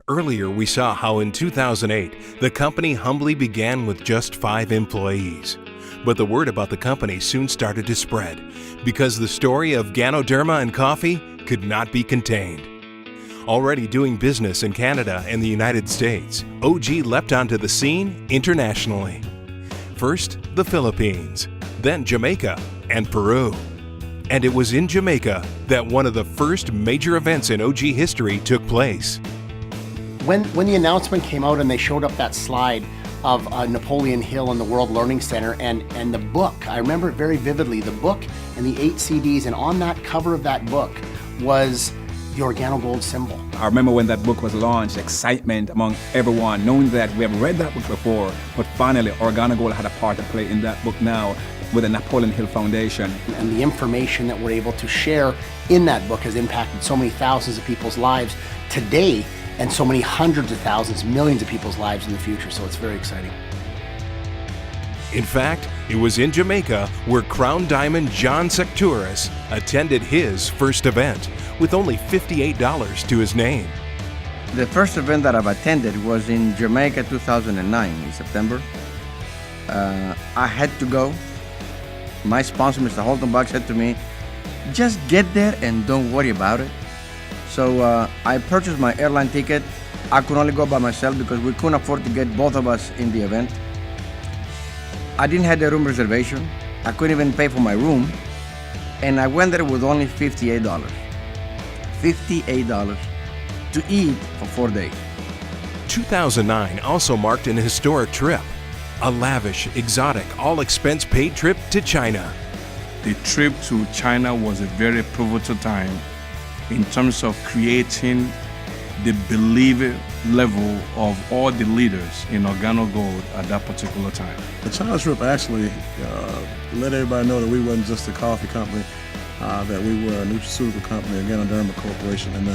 Earlier, we saw how in 2008, the company humbly began with just 5 employees. But the word about the company soon started to spread, because the story of Ganoderma and coffee could not be contained. Already doing business in Canada and the United States, OG leapt onto the scene internationally. First, the Philippines, then Jamaica and Peru. And it was in Jamaica that one of the first major events in OG history took place. When the announcement came out and they showed up that slide of Napoleon Hill and the World Learning Center and the book, I remember it very vividly, the book and the 8 CDs, and on that cover of that book was the OrganoGold symbol. I remember when that book was launched, excitement among everyone, knowing that we have read that book before, but finally OrganoGold had a part to play in that book now with the Napoleon Hill Foundation. And the information that we're able to share in that book has impacted so many thousands of people's lives today, and so many hundreds of thousands, millions of people's lives in the future, so it's very exciting. In fact, it was in Jamaica where Crown Diamond John Secturas attended his first event with only $58 to his name. The first event that I've attended was in Jamaica 2009 in September. I had to go. My sponsor, Mr. Holton Buck, said to me, just get there and don't worry about it. So I purchased my airline ticket. I could only go by myself because we couldn't afford to get both of us in the event. I didn't have the room reservation. I couldn't even pay for my room. And I went there with only $58. $58 to eat for 4 days. 2009 also marked an historic trip, a lavish, exotic, all-expense-paid trip to China. The trip to China was a very pivotal time in terms of creating the belief level of all the leaders in OrganoGold at that particular time. The China trip actually let everybody know that we wasn't just a coffee company, that we were a nutraceutical company, a Ganoderma Corporation, and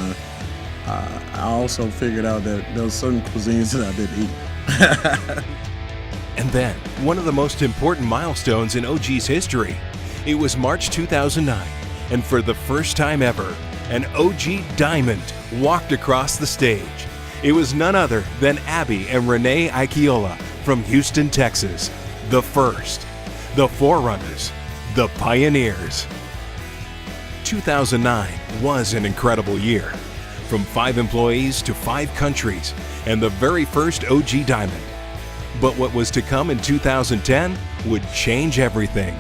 I also figured out that there were certain cuisines that I didn't eat. And then, one of the most important milestones in OG's history. It was March 2009, and for the first time ever, an OG Diamond walked across the stage. It was none other than Abby and Renee Aikiola from Houston, Texas. The first, the forerunners, the pioneers. 2009 was an incredible year. From 5 employees to 5 countries, and the very first OG Diamond. But what was to come in 2010 would change everything.